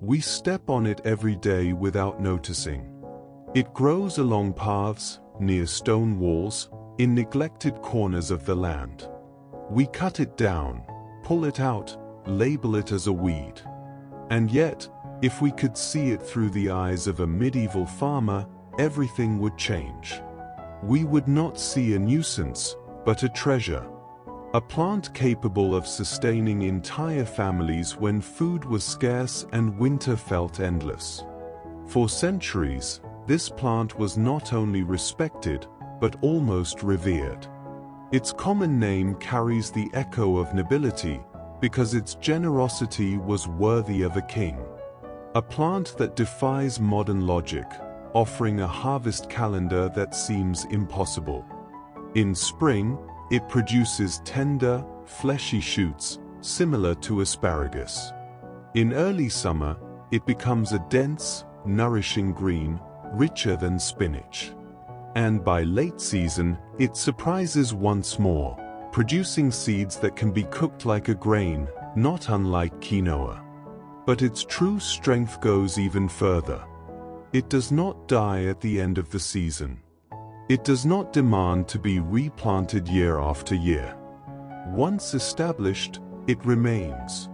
We step on it every day without noticing. It grows along paths, near stone walls, in neglected corners of the land. We cut it down, pull it out, label it as a weed. And yet, if we could see it through the eyes of a medieval farmer, everything would change. We would not see a nuisance, but a treasure. A plant capable of sustaining entire families when food was scarce and winter felt endless. For centuries, this plant was not only respected, but almost revered. Its common name carries the echo of nobility, because its generosity was worthy of a king. A plant that defies modern logic, offering a harvest calendar that seems impossible. In spring, it produces tender, fleshy shoots, similar to asparagus. In early summer, it becomes a dense, nourishing green, richer than spinach. And by late season, it surprises once more, producing seeds that can be cooked like a grain, not unlike quinoa. But its true strength goes even further. It does not die at the end of the season. It does not demand to be replanted year after year. Once established, it remains.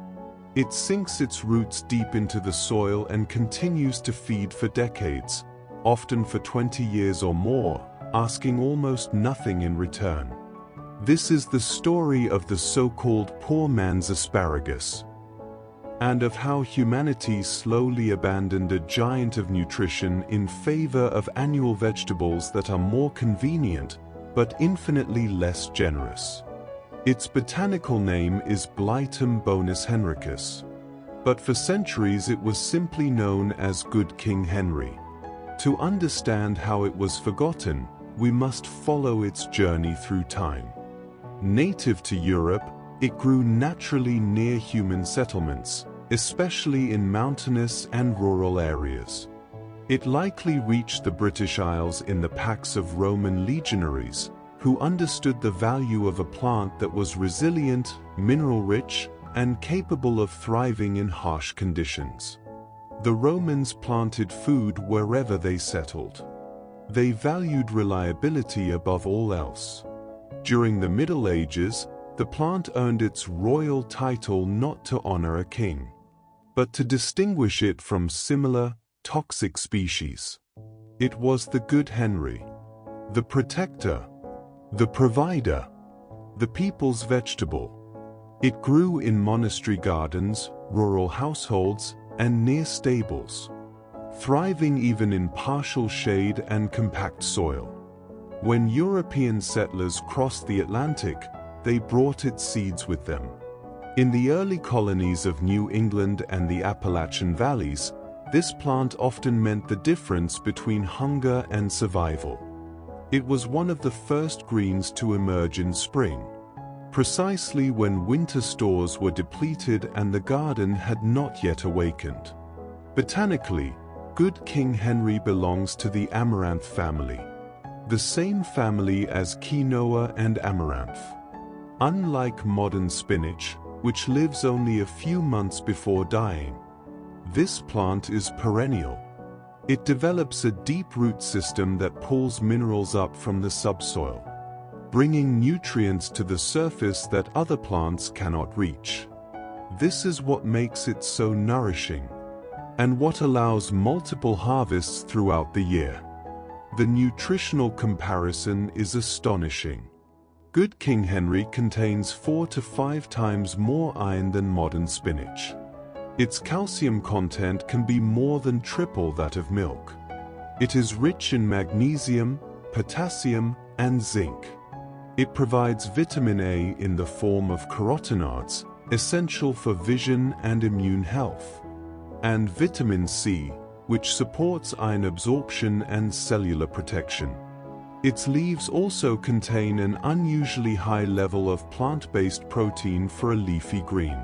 It sinks its roots deep into the soil and continues to feed for decades, often for 20 years or more, asking almost nothing in return. This is the story of the so-called poor man's asparagus, and of how humanity slowly abandoned a giant of nutrition in favor of annual vegetables that are more convenient, but infinitely less generous. Its botanical name is Blightum bonus henricus, but for centuries it was simply known as Good King Henry. To understand how it was forgotten, we must follow its journey through time. Native to Europe, it grew naturally near human settlements, especially in mountainous and rural areas. It likely reached the British Isles in the packs of Roman legionaries, who understood the value of a plant that was resilient, mineral-rich, and capable of thriving in harsh conditions. The Romans planted food wherever they settled. They valued reliability above all else. During the Middle Ages, the plant earned its royal title not to honor a king, but to distinguish it from similar, toxic species. It was the Good Henry, the protector, the provider, the people's vegetable. It grew in monastery gardens, rural households, and near stables, thriving even in partial shade and compact soil. When European settlers crossed the Atlantic, they brought its seeds with them. In the early colonies of New England and the Appalachian valleys, this plant often meant the difference between hunger and survival. It was one of the first greens to emerge in spring, precisely when winter stores were depleted and the garden had not yet awakened. Botanically, Good King Henry belongs to the amaranth family, the same family as quinoa and amaranth. Unlike modern spinach, which lives only a few months before dying, this plant is perennial. It develops a deep root system that pulls minerals up from the subsoil, bringing nutrients to the surface that other plants cannot reach. This is what makes it so nourishing, and what allows multiple harvests throughout the year. The nutritional comparison is astonishing. Good King Henry contains 4 to 5 times more iron than modern spinach. Its calcium content can be more than triple that of milk. It is rich in magnesium, potassium, and zinc. It provides vitamin A in the form of carotenoids, essential for vision and immune health, and vitamin C, which supports iron absorption and cellular protection. Its leaves also contain an unusually high level of plant-based protein for a leafy green.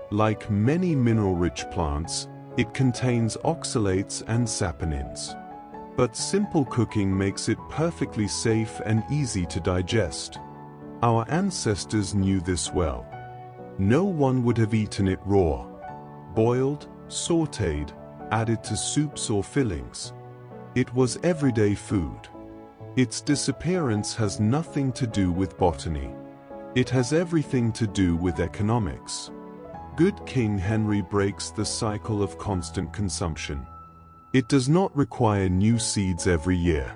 Like many mineral-rich plants, it contains oxalates and saponins. But simple cooking makes it perfectly safe and easy to digest. Our ancestors knew this well. No one would have eaten it raw. Boiled, sautéed, added to soups or fillings. It was everyday food. Its disappearance has nothing to do with botany. It has everything to do with economics. Good King Henry breaks the cycle of constant consumption. It does not require new seeds every year.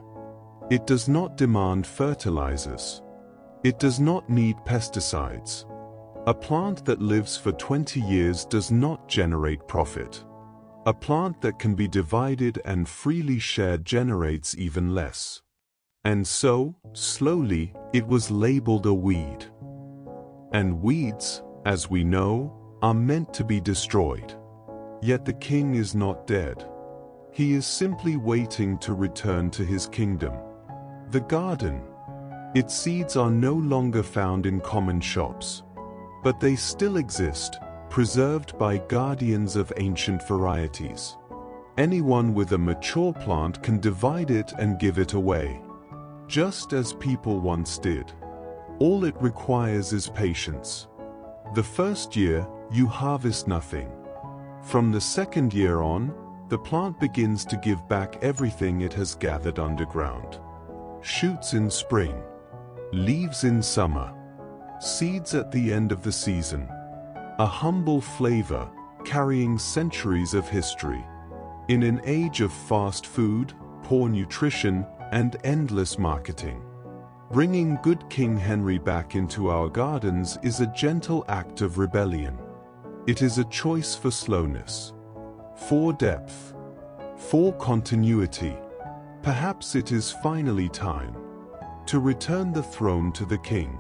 It does not demand fertilizers. It does not need pesticides. A plant that lives for 20 years does not generate profit. A plant that can be divided and freely shared generates even less. And so, slowly, it was labeled a weed. And weeds, as we know, are meant to be destroyed. Yet the king is not dead. He is simply waiting to return to his kingdom. The garden. Its seeds are no longer found in common shops. But they still exist, preserved by guardians of ancient varieties. Anyone with a mature plant can divide it and give it away. Just as people once did. All it requires is patience. The first year, you harvest nothing. From the second year on, the plant begins to give back everything it has gathered underground. Shoots in spring. Leaves in summer. Seeds at the end of the season. A humble flavor, carrying centuries of history. In an age of fast food, poor nutrition, and endless marketing. Bringing good King Henry back into our gardens is a gentle act of rebellion. It is a choice for slowness. For depth. For continuity. Perhaps it is finally time to return the throne to the king.